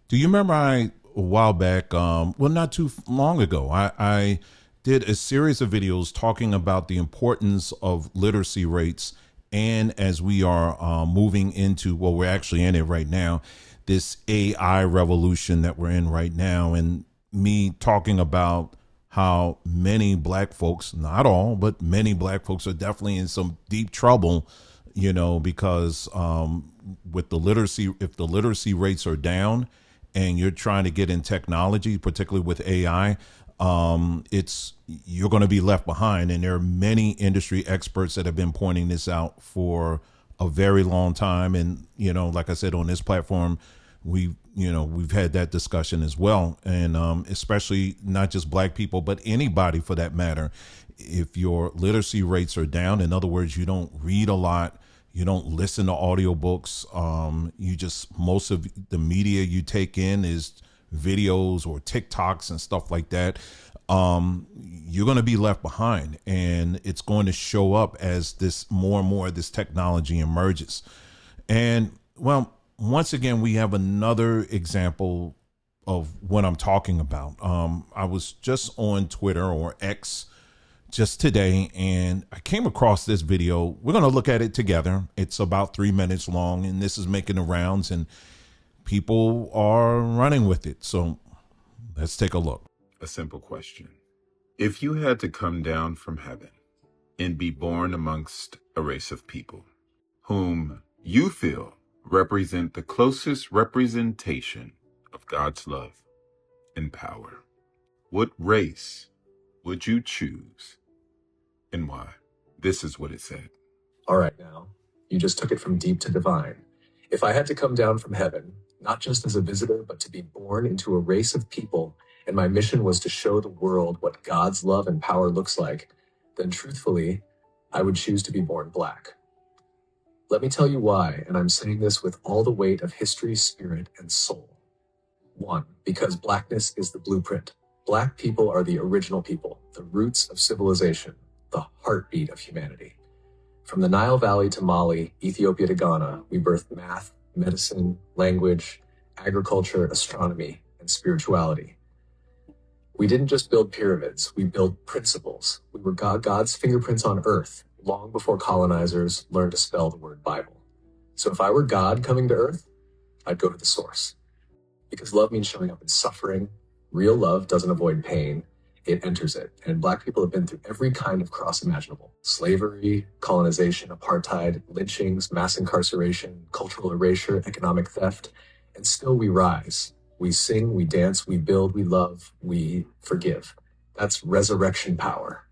Do you remember a while back, well, not too long ago, I did a series of videos talking about the importance of literacy rates. And as we are moving into, well, we're actually in it right now, this AI revolution that we're in right now, and me talking about how many black folks, not all, but many black folks are definitely in some deep trouble, because with the literacy, if the literacy rates are down and you're trying to get in technology, particularly with AI, it's you're going to be left behind. And there are many industry experts that have been pointing this out for a very long time. And like I said, on this platform, we've had that discussion as well. And especially not just black people, but anybody for that matter. If your literacy rates are down, in other words, you don't read a lot, you don't listen to audiobooks, you just, most of the media you take in is videos or TikToks and stuff like that, you're going to be left behind, and it's going to show up as this more and more this technology emerges. And well, once again, we have another example of what I'm talking about. I was just on Twitter, or X, just today, and I came across this video. We're going to look at it together. It's about 3 minutes long, and this is making the rounds, and people are running with it. So let's take a look. A simple question. If you had to come down from heaven and be born amongst a race of people whom you feel represent the closest representation of God's love and power, what race would you choose and why? This is what it said. All right, now, you just took it from deep to divine. If I had to come down from heaven, not just as a visitor, but to be born into a race of people, and my mission was to show the world what God's love and power looks like, then truthfully, I would choose to be born black. Let me tell you why, and I'm saying this with all the weight of history, spirit, and soul. 1, because blackness is the blueprint. Black people are the original people, the roots of civilization, the heartbeat of humanity. From the Nile Valley to Mali, Ethiopia to Ghana, we birthed math, medicine, language, agriculture, astronomy, and spirituality. We didn't just build pyramids, we built principles. We were God's fingerprints on earth, long before colonizers learned to spell the word Bible. So if I were God coming to earth, I'd go to the source. Because love means showing up in suffering. Real love doesn't avoid pain, it enters it. And black people have been through every kind of cross imaginable. Slavery, colonization, apartheid, lynchings, mass incarceration, cultural erasure, economic theft. And still we rise. We sing, we dance, we build, we love, we forgive. That's resurrection power.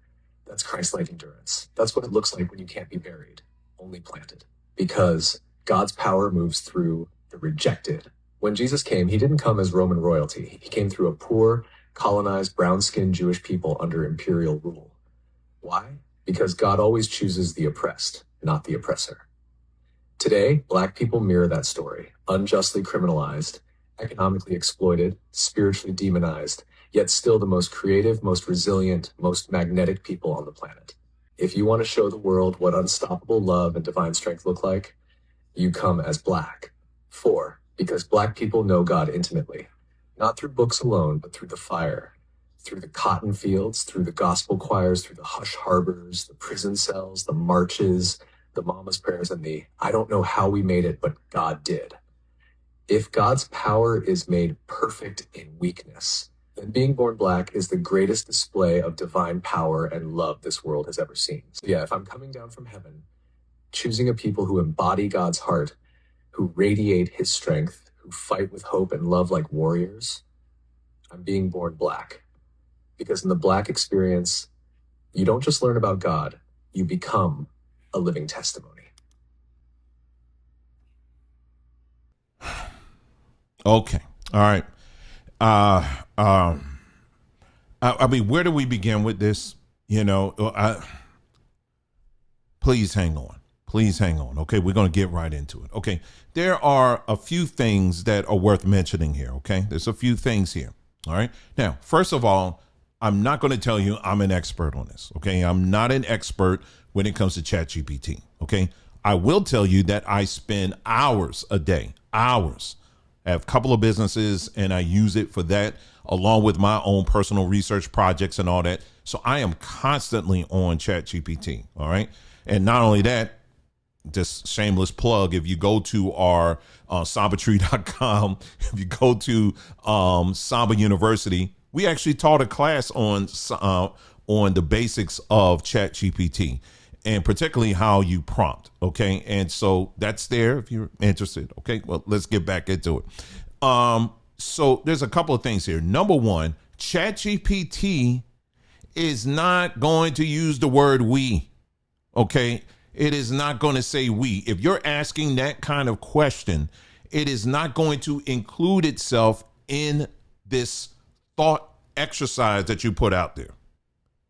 That's Christ-like endurance. That's what it looks like when you can't be buried, only planted. Because God's power moves through the rejected. When Jesus came, he didn't come as Roman royalty. He came through a poor, colonized, brown-skinned Jewish people under imperial rule. Why? Because God always chooses the oppressed, not the oppressor. Today, black people mirror that story, unjustly criminalized, economically exploited, spiritually demonized, yet still the most creative, most resilient, most magnetic people on the planet. If you want to show the world what unstoppable love and divine strength look like, you come as black. 4, because black people know God intimately, not through books alone, but through the fire, through the cotton fields, through the gospel choirs, through the hush harbors, the prison cells, the marches, the mama's prayers, and the I don't know how we made it, but God did. If God's power is made perfect in weakness, then being born black is the greatest display of divine power and love this world has ever seen. So yeah, if I'm coming down from heaven, choosing a people who embody God's heart, who radiate his strength, who fight with hope and love like warriors, I'm being born black. Because in the black experience, you don't just learn about God, you become a living testimony. Okay. All right. I mean, where do we begin with this? Please hang on. Please hang on. Okay. We're going to get right into it. Okay. There are a few things that are worth mentioning here. Okay. There's a few things here. All right. Now, first of all, I'm not going to tell you I'm an expert on this. Okay. I'm not an expert when it comes to ChatGPT. Okay. I will tell you that I spend hours a day, hours I have a couple of businesses and I use it for that, along with my own personal research projects and all that. So I am constantly on ChatGPT. All right. And not only that, just shameless plug, if you go to our sambatree.com, if you go to Samba University, we actually taught a class on the basics of ChatGPT, and particularly how you prompt. Okay. And so that's there if you're interested. Okay. Well, let's get back into it. So there's a couple of things here. Number one, ChatGPT is not going to use the word we. Okay. It is not going to say we. If you're asking that kind of question, it is not going to include itself in this thought exercise that you put out there.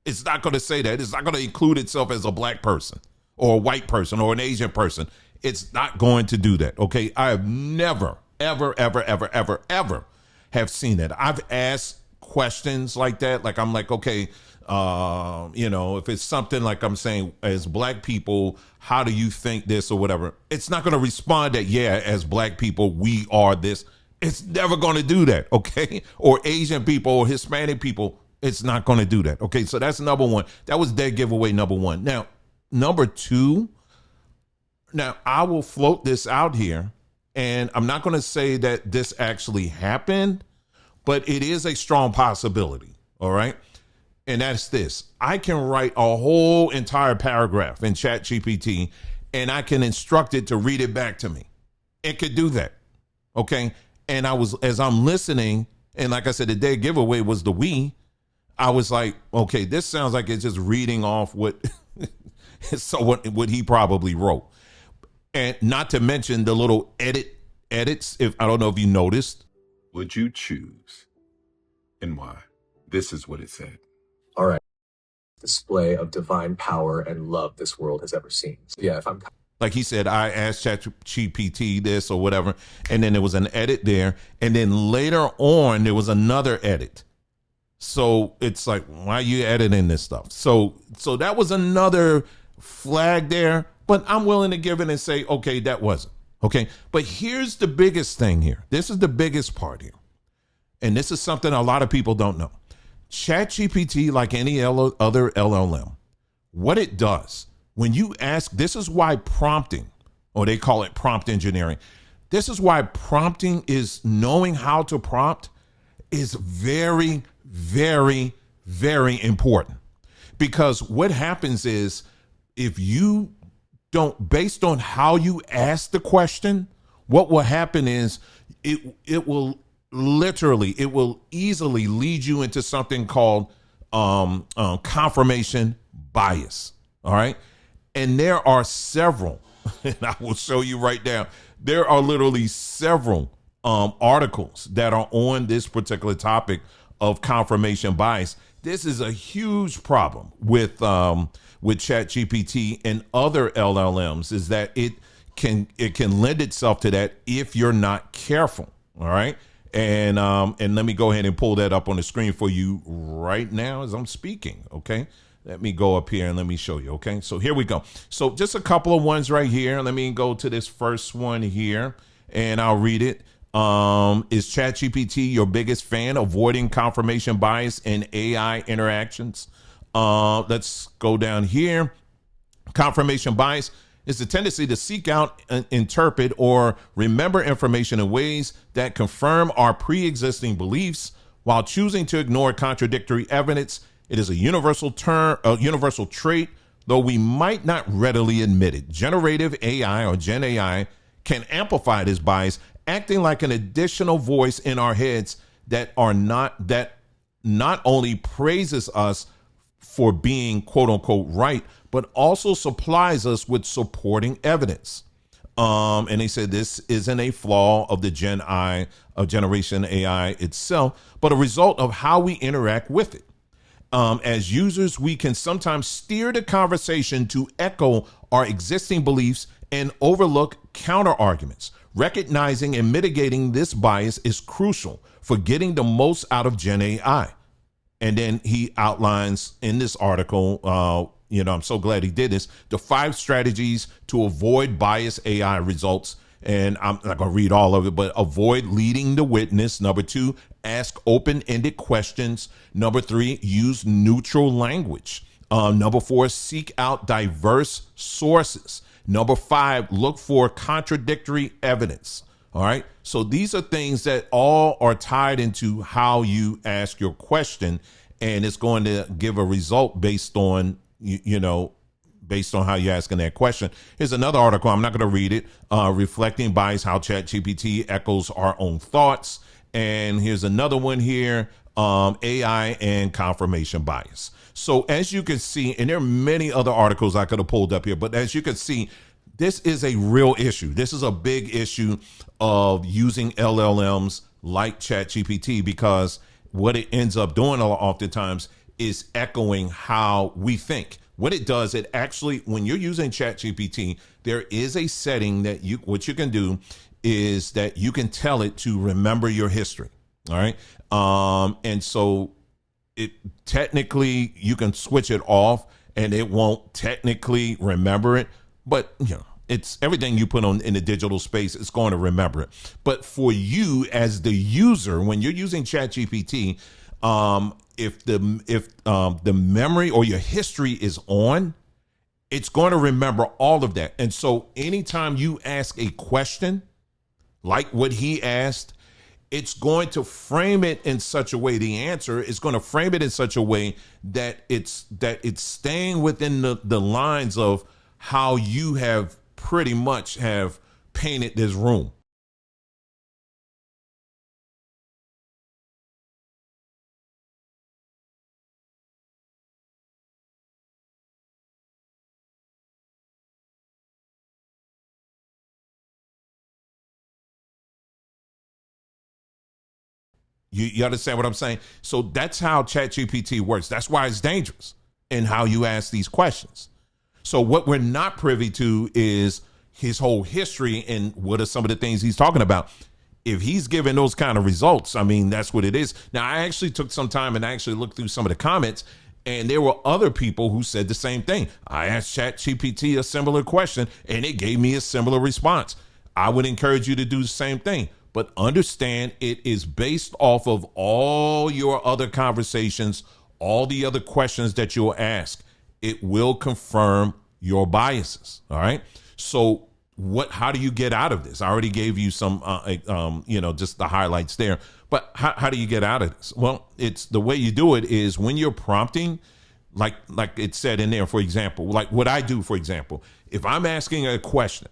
It's not going to say that. It's not going to include itself as a black person or a white person or an Asian person. It's not going to do that. Okay. I have never, ever, ever, ever, ever, ever have seen that. I've asked questions like that. Like, I'm like, okay, if it's something like I'm saying, as black people, how do you think this or whatever? It's not going to respond that, yeah, as black people, we are this. It's never going to do that. Okay. Or Asian people or Hispanic people. It's not going to do that. Okay. So that's number one. That was dead giveaway number one. Now, number two, now I will float this out here, and I'm not going to say that this actually happened, but it is a strong possibility. All right. And that's this. I can write a whole entire paragraph in ChatGPT, and I can instruct it to read it back to me. It could do that. Okay. And as I'm listening, and like I said, the dead giveaway was the we, I was like, okay, this sounds like it's just reading off what he probably wrote. And not to mention the little edits. If I don't know if you noticed. Would you choose and why? This is what it said. All right. Display of divine power and love this world has ever seen. So yeah, if I'm like he said, I asked ChatGPT this or whatever, and then there was an edit there, and then later on there was another edit. So it's like, why are you editing this stuff? So that was another flag there, but I'm willing to give it and say, okay, that wasn't. Okay. But here's the biggest thing here. This is the biggest part here. And this is something a lot of people don't know. ChatGPT, like any other LLM, what it does when you ask, this is why prompting, or they call it prompt engineering. This is why prompting is knowing how to prompt is very, very, very important. Because what happens is, if you don't, based on how you ask the question, what will happen is it will easily lead you into something called confirmation bias. All right. And there are several, and I will show you right now. There are literally several articles that are on this particular topic of confirmation bias. This is a huge problem with ChatGPT and other LLMs, is that it can lend itself to that if you're not careful. All right. And let me go ahead and pull that up on the screen for you right now as I'm speaking. Okay. Let me go up here and let me show you. Okay. So here we go. So just a couple of ones right here. Let me go to this first one here and I'll read it. Is ChatGPT your biggest fan, avoiding confirmation bias in AI interactions? Let's go down here. Confirmation bias is the tendency to seek out, interpret, or remember information in ways that confirm our pre-existing beliefs while choosing to ignore contradictory evidence. It is a universal trait, though we might not readily admit it. Generative AI, or Gen AI, can amplify this bias, acting like an additional voice in our heads that not only praises us for being quote unquote right, but also supplies us with supporting evidence. And they said this isn't a flaw of the generation AI itself, but a result of how we interact with it. As users, we can sometimes steer the conversation to echo our existing beliefs and overlook counter arguments. Recognizing and mitigating this bias is crucial for getting the most out of Gen AI. And then he outlines in this article, I'm so glad he did this, the 5 strategies to avoid biased AI results. and I'm not going to read all of it, but avoid leading the witness. Number 2, ask open-ended questions. Number 3, use neutral language. Number 4, seek out diverse sources. Number 5, look for contradictory evidence. All right. So these are things that all are tied into how you ask your question, and it's going to give a result based on, based on how you're asking that question. Here's another article. I'm not going to read it. Reflecting bias, how ChatGPT echoes our own thoughts. And here's another one here. AI and confirmation bias. So as you can see, and there are many other articles I could have pulled up here, but as you can see, this is a real issue. This is a big issue of using LLMs like ChatGPT, because what it ends up doing oftentimes is echoing how we think. What it does, it actually, when you're using ChatGPT, there is a setting that what you can do is that you can tell it to remember your history. All right. And so it technically, you can switch it off and it won't technically remember it, but it's everything you put on in the digital space, it's going to remember it. But for you as the user, when you're using ChatGPT, if the memory or your history is on, it's going to remember all of that. And so anytime you ask a question like what he asked, it's going to frame it in such a way, the answer is going to frame it in such a way that it's staying within the lines of how you have pretty much have painted this room. You understand what I'm saying? So that's how ChatGPT works. That's why it's dangerous in how you ask these questions. So what we're not privy to is his whole history and what are some of the things he's talking about. If he's giving those kind of results, I mean, that's what it is. Now, I actually took some time and actually looked through some of the comments, and there were other people who said the same thing. I asked ChatGPT a similar question, and it gave me a similar response. I would encourage you to do the same thing. But understand it is based off of all your other conversations, all the other questions that you'll ask. It will confirm your biases. All right. So how do you get out of this? I already gave you some, just the highlights there. But how do you get out of this? Well, it's the way you do it is when you're prompting, like it said in there, for example, like what I do, for example, if I'm asking a question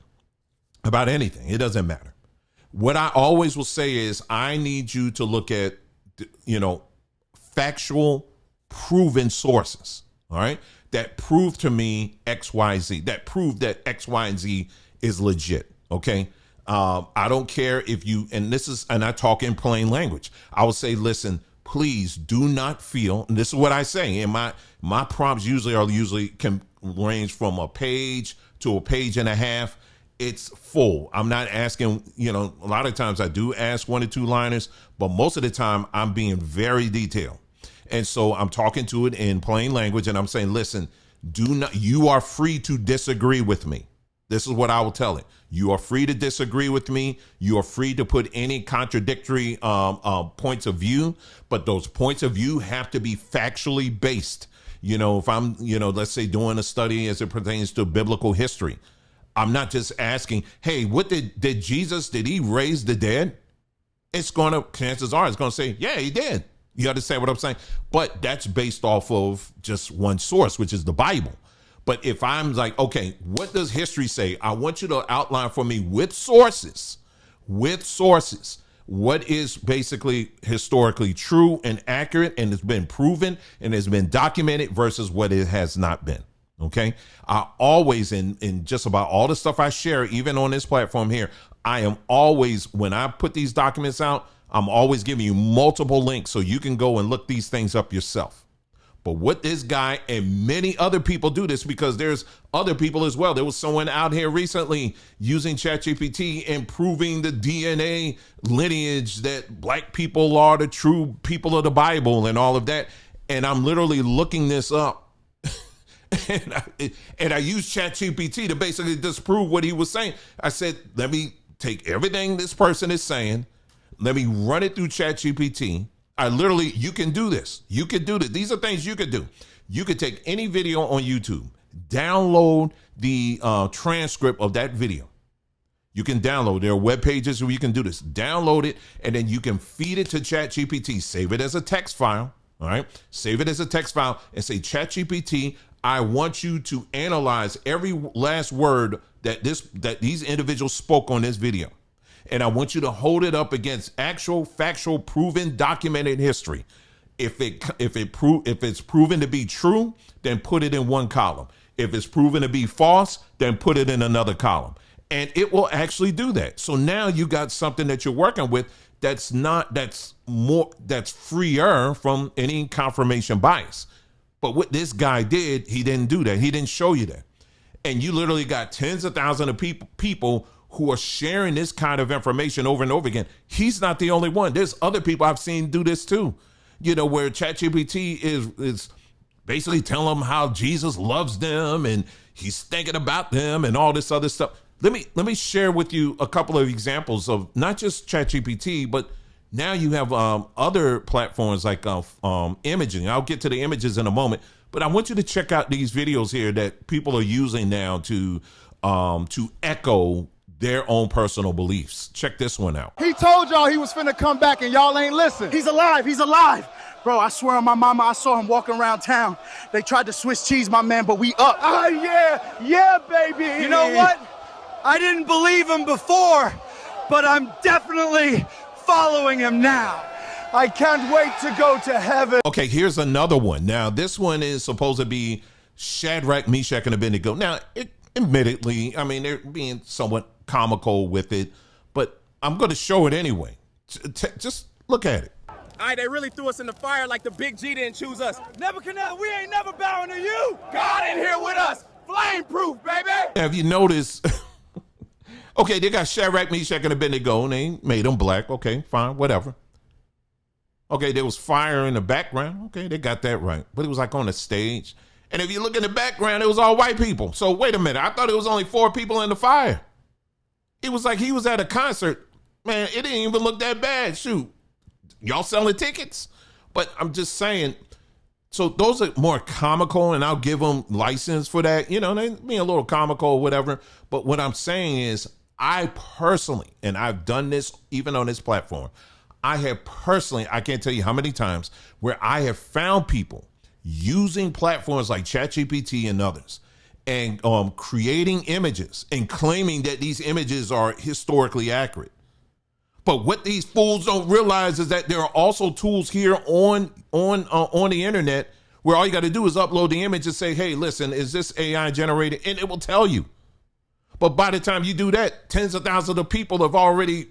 about anything, it doesn't matter. What I always will say is I need you to look at, factual, proven sources, all right, that prove to me X, Y, Z, that prove that X, Y, and Z is legit, okay? I don't care if you, and I talk in plain language. I will say, listen, please do not feel, and this is what I say, and my prompts usually can range from a page to a page and a half. It's full. I'm not asking, a lot of times I do ask 1 or 2 liners, but most of the time I'm being very detailed. And so I'm talking to it in plain language and I'm saying, listen, you are free to disagree with me. This is what I will tell it. You are free to disagree with me. You are free to put any contradictory points of view, but those points of view have to be factually based. If I'm, let's say doing a study as it pertains to biblical history, I'm not just asking, hey, what did Jesus, did he raise the dead? Chances are it's going to say, yeah, he did. You understand what I'm saying? But that's based off of just one source, which is the Bible. But if I'm like, okay, what does history say? I want you to outline for me with sources, what is basically historically true and accurate and has been proven and has been documented versus what it has not been. Okay. I always, in just about all the stuff I share, even on this platform here, I am always, when I put these documents out, I'm always giving you multiple links so you can go and look these things up yourself. But what this guy and many other people do this, because there's other people as well. There was someone out here recently using ChatGPT and proving the DNA lineage that black people are the true people of the Bible and all of that. And I'm literally looking this up. And I used ChatGPT to basically disprove what he was saying. I said, let me take everything this person is saying. Let me run it through ChatGPT. You can do this. You could do this. These are things you could do. You could take any video on YouTube, download the transcript of that video. You can download. There are web pages where you can do this. Download it, and then you can feed it to ChatGPT. Save it as a text file. All right. Save it as a text file and say, ChatGPT, I want you to analyze every last word that these individuals spoke on this video. And I want you to hold it up against actual, factual, proven, documented history. If it's proven to be true, then put it in one column. If it's proven to be false, then put it in another column. And it will actually do that. So now you got something that you're working with that's freer from any confirmation bias. But what this guy did, he didn't do that. He didn't show you that. And you literally got tens of thousands of people who are sharing this kind of information over and over again. He's not the only one. There's other people I've seen do this too. Where ChatGPT is basically telling them how Jesus loves them and he's thinking about them and all this other stuff. Let me share with you a couple of examples of not just ChatGPT, but now you have other platforms like imaging. I'll get to the images in a moment, but I want you to check out these videos here that people are using now to echo their own personal beliefs. Check this one out. He told y'all he was finna come back and y'all ain't listen. He's alive. He's alive. Bro, I swear on my mama, I saw him walking around town. They tried to Swiss cheese my man, but we up. Oh, yeah, baby. You know what? I didn't believe him before, but I'm definitely following him now. I can't wait to go to heaven. Okay, here's another one. Now, this one is supposed to be Shadrach, Meshach, and Abednego. Now, admittedly, I mean, they're being somewhat comical with it, but I'm going to show it anyway. Just look at it. All right, they really threw us in the fire like the big G didn't choose us. Nebuchadnezzar, we ain't never bowing to you. God in here with us. Flame proof, baby. Have you noticed? Okay, they got Shadrach, Meshach, and Abednego, and they made them black. Okay, fine, whatever. Okay, there was fire in the background. Okay, they got that right. But it was like on the stage. And if you look in the background, it was all white people. So wait a minute. I thought it was only 4 people in the fire. It was like he was at a concert. Man, it didn't even look that bad. Shoot. Y'all selling tickets? But I'm just saying, so those are more comical, and I'll give them license for that. They being a little comical or whatever. But what I'm saying is, I personally, and I've done this even on this platform, I can't tell you how many times where I have found people using platforms like ChatGPT and others and creating images and claiming that these images are historically accurate. But what these fools don't realize is that there are also tools here on the internet where all you got to do is upload the image and say, hey, listen, is this AI generated? And it will tell you. But by the time you do that, tens of thousands of people have already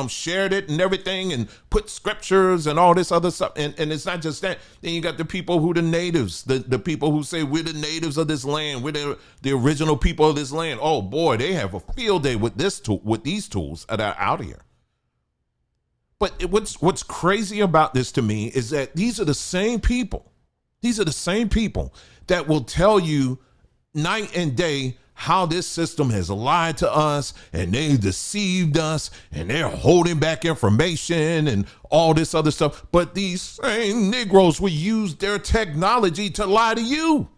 shared it and everything and put scriptures and all this other stuff. And it's not just that. Then you got the people who the natives, the people who say we're the natives of this land. We're the original people of this land. Oh, boy, they have a field day with these tools that are out here. But what's crazy about this to me is that these are the same people. These are the same people that will tell you night and day how this system has lied to us and they deceived us and they're holding back information and all this other stuff. But these same Negroes will use their technology to lie to you.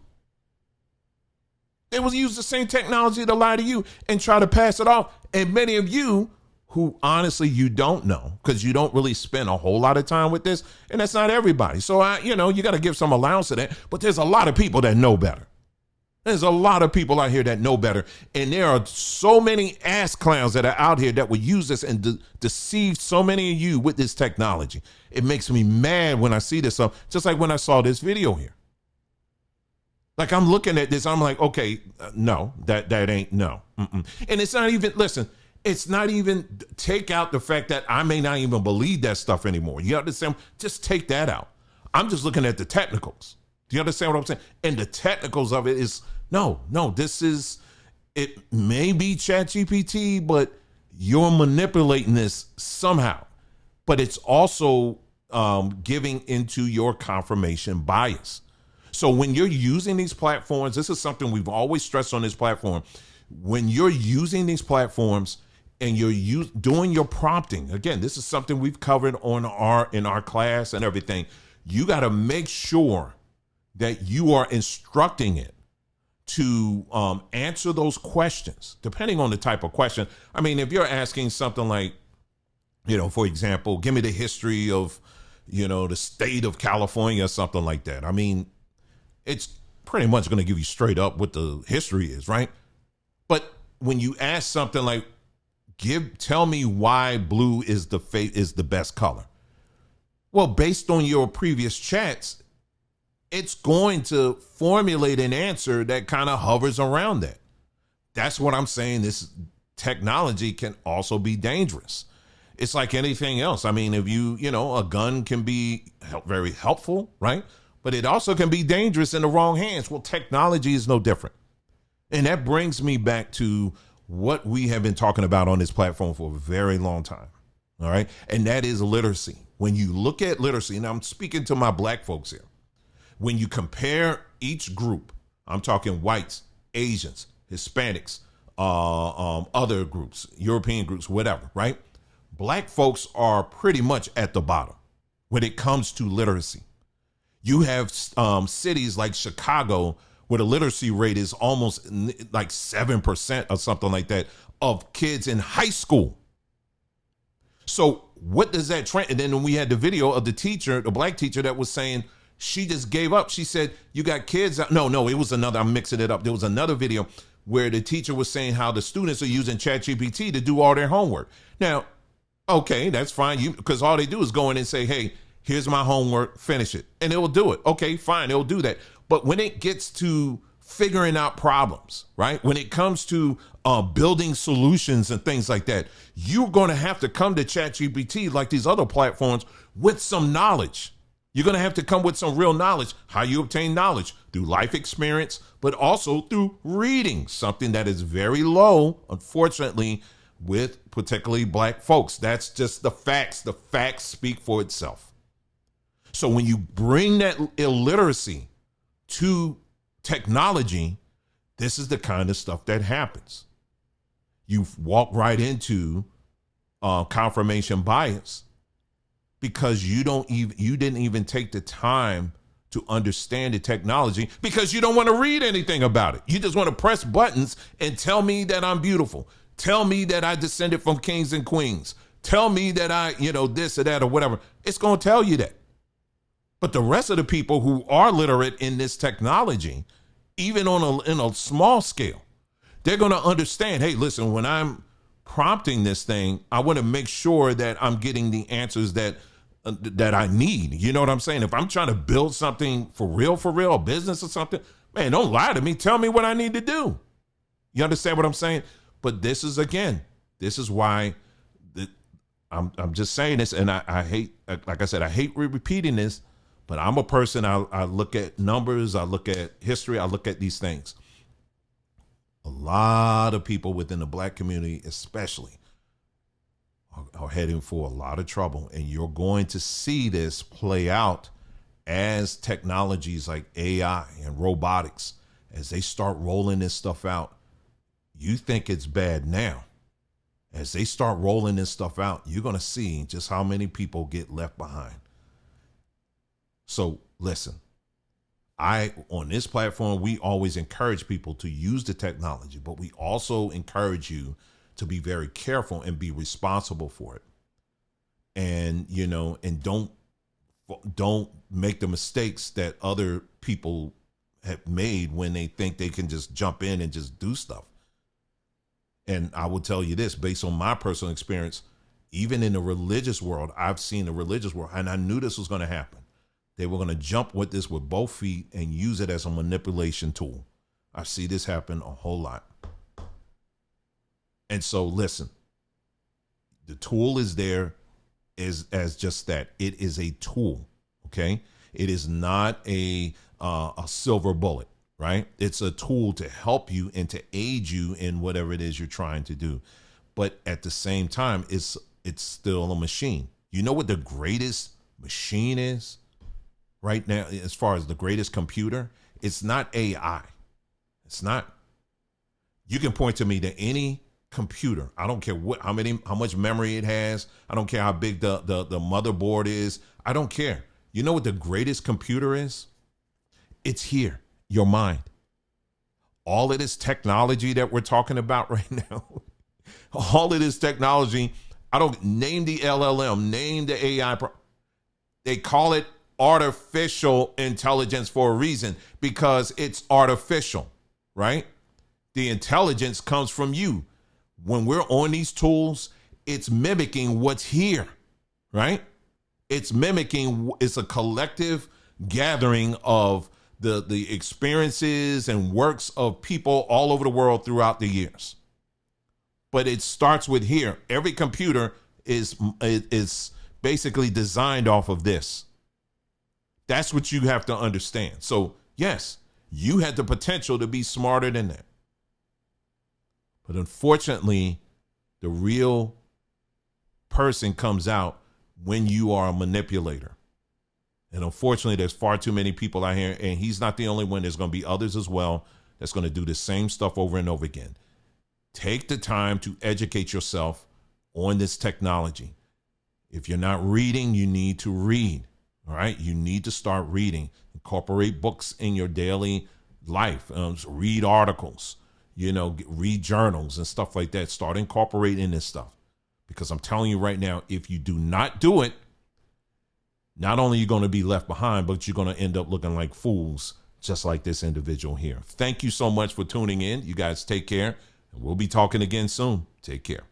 They will use the same technology to lie to you and try to pass it off. And many of you who honestly you don't know because you don't really spend a whole lot of time with this, and that's not everybody. So you got to give some allowance to that. But there's a lot of people that know better. There's a lot of people out here that know better. And there are so many ass clowns that are out here that will use this and deceive so many of you with this technology. It makes me mad when I see this stuff, just like when I saw this video here. Like I'm looking at this, I'm like, okay, no, that ain't, no. Mm-mm. And it's not even, listen, it's not even, take out the fact that I may not even believe that stuff anymore. You understand? Just take that out. I'm just looking at the technicals. Do you understand what I'm saying? And the technicals of it is, no, it may be ChatGPT, but you're manipulating this somehow. But it's also giving into your confirmation bias. So when you're using these platforms, this is something we've always stressed on this platform. When you're using these platforms, and you're doing your prompting, again, this is something we've covered in our class and everything. You got to make sure that you are instructing it to answer those questions, depending on the type of question. I mean, if you're asking something like, for example, give me the history of, the state of California or something like that. I mean, it's pretty much going to give you straight up what the history is, right? But when you ask something like, tell me why blue is the best color. Well, based on your previous chats, it's going to formulate an answer that kind of hovers around that. That's what I'm saying. This technology can also be dangerous. It's like anything else. I mean, if a gun can be very helpful, right? But it also can be dangerous in the wrong hands. Well, technology is no different. And that brings me back to what we have been talking about on this platform for a very long time. All right. And that is literacy. When you look at literacy, and I'm speaking to my black folks here, when you compare each group, I'm talking whites, Asians, Hispanics, other groups, European groups, whatever, right? Black folks are pretty much at the bottom when it comes to literacy. You have cities like Chicago where the literacy rate is almost like 7% or something like that of kids in high school. So what does that trend? And then we had the video of the teacher, the black teacher, that was saying she just gave up. She said, you got kids. No, it was another. I'm mixing it up. There was another video where the teacher was saying how the students are using ChatGPT to do all their homework. Now, okay, that's fine. Because all they do is go in and say, hey, here's my homework, finish it. And it will do it. Okay, fine, it'll do that. But when it gets to figuring out problems, right? When it comes to building solutions and things like that, you're going to have to come to ChatGPT like these other platforms with some knowledge. You're going to have to come with some real knowledge. How you obtain knowledge? Through life experience, but also through reading, something that is very low, unfortunately, with particularly black folks. That's just the facts. The facts speak for itself. So when you bring that illiteracy to technology, this is the kind of stuff that happens. You walk right into confirmation bias because you didn't even take the time to understand the technology because you don't want to read anything about it. You just want to press buttons and tell me that I'm beautiful. Tell me that I descended from kings and queens. Tell me that I, this or that or whatever. It's going to tell you that. But the rest of the people who are literate in this technology, even in a small scale, they're going to understand, hey, listen, when I'm prompting this thing, I want to make sure that I'm getting the answers that I need. You know what I'm saying? If I'm trying to build something for real, a business or something, man, don't lie to me. Tell me what I need to do. You understand what I'm saying? But this is why I'm just saying this. And I hate, like I said, I hate repeating this, but I'm a person. I look at numbers. I look at history. I look at these things. A lot of people within the black community, especially, are heading for a lot of trouble. And you're going to see this play out as technologies like AI and robotics, as they start rolling this stuff out. You think it's bad now. As they start rolling this stuff out, you're going to see just how many people get left behind. So listen, on this platform, we always encourage people to use the technology, but we also encourage you to be very careful and be responsible for it. And, and don't make the mistakes that other people have made when they think they can just jump in and just do stuff. And I will tell you this, based on my personal experience, even in the religious world, I've seen the religious world, and I knew this was going to happen. They were going to jump with this with both feet and use it as a manipulation tool. I see this happen a whole lot. And so listen, the tool is there as just that. It is a tool, okay? It is not a silver bullet, right? It's a tool to help you and to aid you in whatever it is you're trying to do. But at the same time, it's still a machine. You know what the greatest machine is right now, as far as the greatest computer? It's not AI. It's not. You can point to me to any computer. I don't care how much memory it has. I don't care how big the motherboard is. I don't care. You know what the greatest computer is? It's here, your mind. All of this technology that we're talking about right now, all of this technology, I don't name the LLM, name the AI. They call it artificial intelligence for a reason, because it's artificial, right? The intelligence comes from you. When we're on these tools, it's mimicking what's here, right? It's a collective gathering of the experiences and works of people all over the world throughout the years. But it starts with here. Every computer is basically designed off of this. That's what you have to understand. So yes, you had the potential to be smarter than that. But unfortunately, the real person comes out when you are a manipulator. And unfortunately, there's far too many people out here, and he's not the only one. There's going to be others as well that's going to do the same stuff over and over again. Take the time to educate yourself on this technology. If you're not reading, you need to read. All right. You need to start reading. Incorporate books in your daily life. Read articles, read journals and stuff like that. Start incorporating this stuff, because I'm telling you right now, if you do not do it, not only are you going to be left behind, but you're going to end up looking like fools, just like this individual here. Thank you so much for tuning in. You guys take care, and we'll be talking again soon. Take care.